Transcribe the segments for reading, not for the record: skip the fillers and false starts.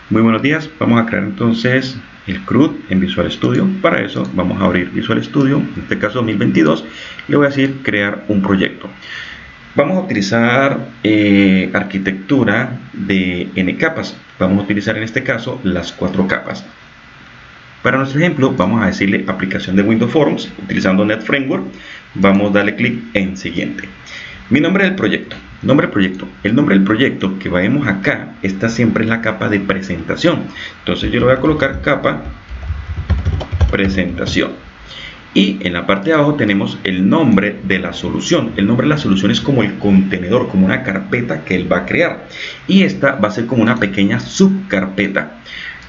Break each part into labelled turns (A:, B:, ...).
A: Muy buenos días, vamos a crear entonces el CRUD en Visual Studio. Para eso vamos a abrir Visual Studio, en este caso 2022, le voy a decir crear un proyecto. Vamos a utilizar arquitectura de N capas, vamos a utilizar en este caso las 4 capas. Para nuestro ejemplo vamos a decirle aplicación de Windows Forms, utilizando Net Framework, vamos a darle clic en siguiente. Mi nombre del proyecto. Nombre del proyecto. El nombre del proyecto que vemos acá, esta siempre es la capa de presentación. Entonces yo le voy a colocar capa presentación. Y en la parte de abajo tenemos el nombre de la solución. El nombre de la solución es como el contenedor, como una carpeta que él va a crear. Y esta va a ser como una pequeña subcarpeta.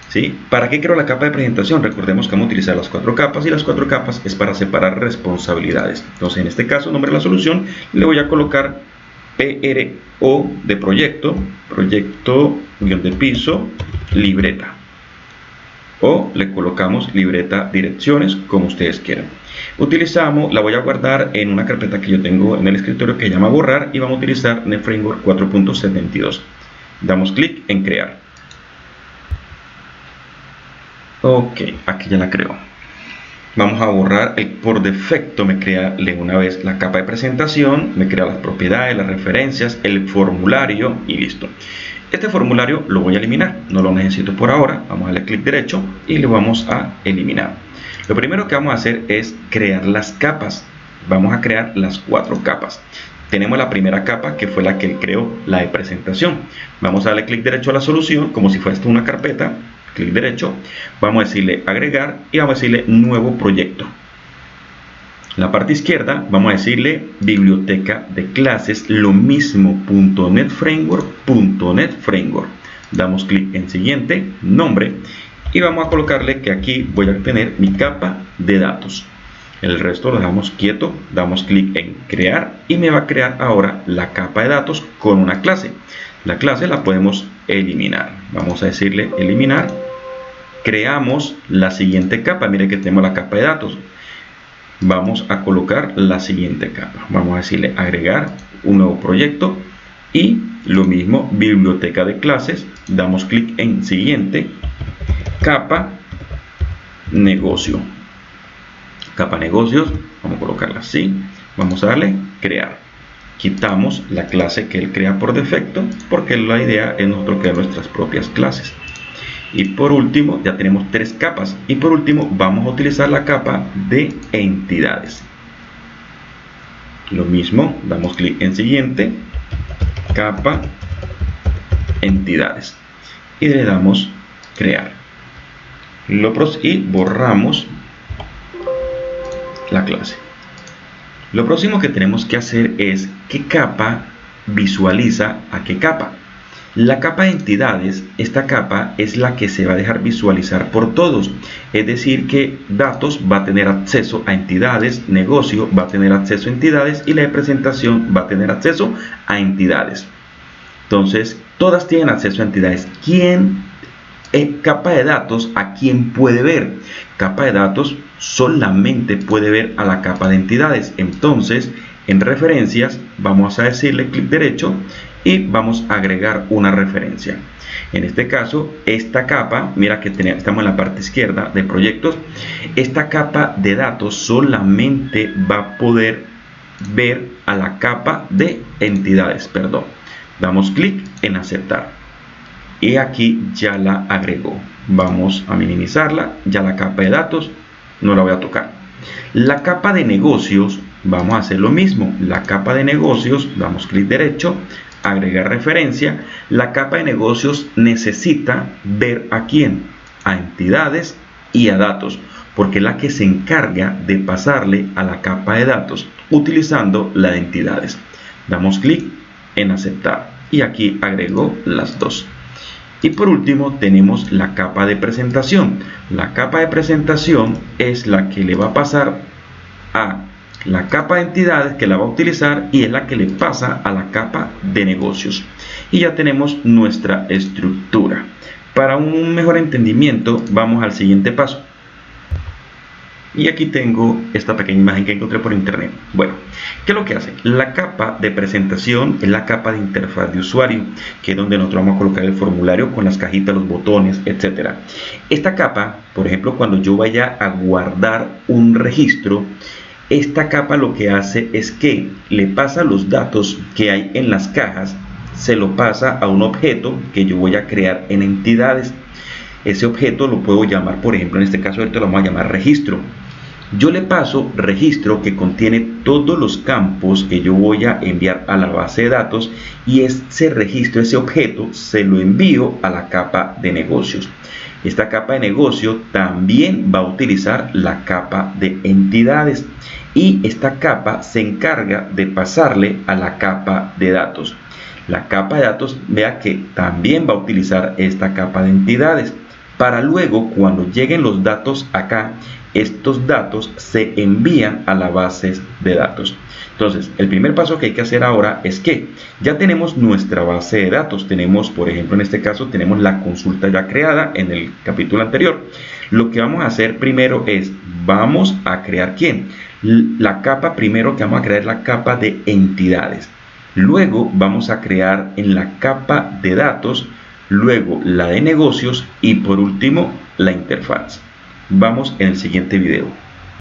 A: ¿Sí? ¿Para qué creo la capa de presentación? Recordemos que vamos a utilizar las 4 capas y las 4 capas es para separar responsabilidades. Entonces en este caso, nombre de la solución, le voy a colocar PRO de proyecto, proyecto guión de piso, libreta. O le colocamos libreta direcciones, como ustedes quieran. Utilizamos, la voy a guardar en una carpeta que yo tengo en el escritorio que se llama borrar y vamos a utilizar NetFramework 4.72. Damos clic en crear. Ok, aquí ya la creo. Vamos a borrar, por defecto me crea de una vez la capa de presentación, me crea las propiedades, las referencias, el formulario y listo. Este formulario lo voy a eliminar, no lo necesito por ahora. Vamos a darle clic derecho y lo vamos a eliminar. Lo primero que vamos a hacer es crear las capas. Vamos a crear las 4 capas. Tenemos la primera capa que fue la que creó, la de presentación. Vamos a darle clic derecho a la solución como si fuera esto una carpeta. Clic derecho, vamos a decirle agregar y vamos a decirle nuevo proyecto. En la parte izquierda vamos a decirle biblioteca de clases, lo mismo .NET Framework, .NET Framework. Damos clic en siguiente, nombre, y vamos a colocarle que aquí voy a tener mi capa de datos. El resto lo dejamos quieto, damos clic en crear y me va a crear ahora la capa de datos con una clase. La clase la podemos eliminar. Vamos a decirle eliminar. Creamos la siguiente capa. Mire que tenemos la capa de datos. Vamos a colocar la siguiente capa. Vamos a decirle agregar un nuevo proyecto. Y lo mismo, biblioteca de clases. Damos clic en siguiente. Capa negocio. Capa negocios. Vamos a colocarla así. Vamos a darle crear. Quitamos la clase que él crea por defecto, porque la idea es nosotros crear nuestras propias clases. Y por último, ya tenemos 3 capas. Y por último, vamos a utilizar la capa de entidades. Lo mismo, damos clic en siguiente, capa entidades. Y le damos crear. Y borramos la clase. Lo próximo que tenemos que hacer es qué capa visualiza a qué capa. La capa de entidades, esta capa es la que se va a dejar visualizar por todos. Es decir que datos va a tener acceso a entidades, negocio va a tener acceso a entidades y la de presentación va a tener acceso a entidades. Entonces, todas tienen acceso a entidades. Capa de datos, ¿a quién puede ver? Capa de datos solamente puede ver a la capa de entidades. Entonces, en referencias, vamos a decirle clic derecho y vamos a agregar una referencia. En este caso, esta capa, mira que estamos en la parte izquierda de proyectos, esta capa de datos solamente va a poder ver a la capa de entidades, perdón. Damos clic en aceptar. Y aquí ya la agregó. Vamos a minimizarla. Ya la capa de datos no la voy a tocar. La capa de negocios, vamos a hacer lo mismo. La capa de negocios, damos clic derecho, agregar referencia. La capa de negocios necesita ver a quién, a entidades y a datos, porque es la que se encarga de pasarle a la capa de datos utilizando la de entidades. Damos clic en aceptar y aquí agregó las dos. Y por último tenemos la capa de presentación. La capa de presentación es la que le va a pasar a la capa de entidades, que la va a utilizar, y es la que le pasa a la capa de negocios. Y ya tenemos nuestra estructura. Para un mejor entendimiento vamos al siguiente paso. Y aquí tengo esta pequeña imagen que encontré por internet. Bueno, ¿qué es lo que hace? La capa de presentación es la capa de interfaz de usuario, que es donde nosotros vamos a colocar el formulario con las cajitas, los botones, etc. Esta capa, por ejemplo, cuando yo vaya a guardar un registro, esta capa lo que hace es que le pasa los datos que hay en las cajas, se lo pasa a un objeto que yo voy a crear en entidades. Ese objeto lo puedo llamar, por ejemplo, en este caso ahorita lo vamos a llamar registro. Yo le paso registro que contiene todos los campos que yo voy a enviar a la base de datos, y ese registro, ese objeto, se lo envío a la capa de negocios. Esta capa de negocio también va a utilizar la capa de entidades, y esta capa se encarga de pasarle a la capa de datos. La capa de datos, vea que también va a utilizar esta capa de entidades, para luego, cuando lleguen los datos acá, estos datos se envían a la base de datos. Entonces, el primer paso que hay que hacer ahora es que ya tenemos nuestra base de datos. Tenemos, por ejemplo, en este caso, tenemos la consulta ya creada en el capítulo anterior. Lo que vamos a hacer primero es, vamos a crear ¿quién? La capa primero que vamos a crear es la capa de entidades. Luego vamos a crear en la capa de datos, luego la de negocios y por último la interfaz. Vamos en el siguiente video.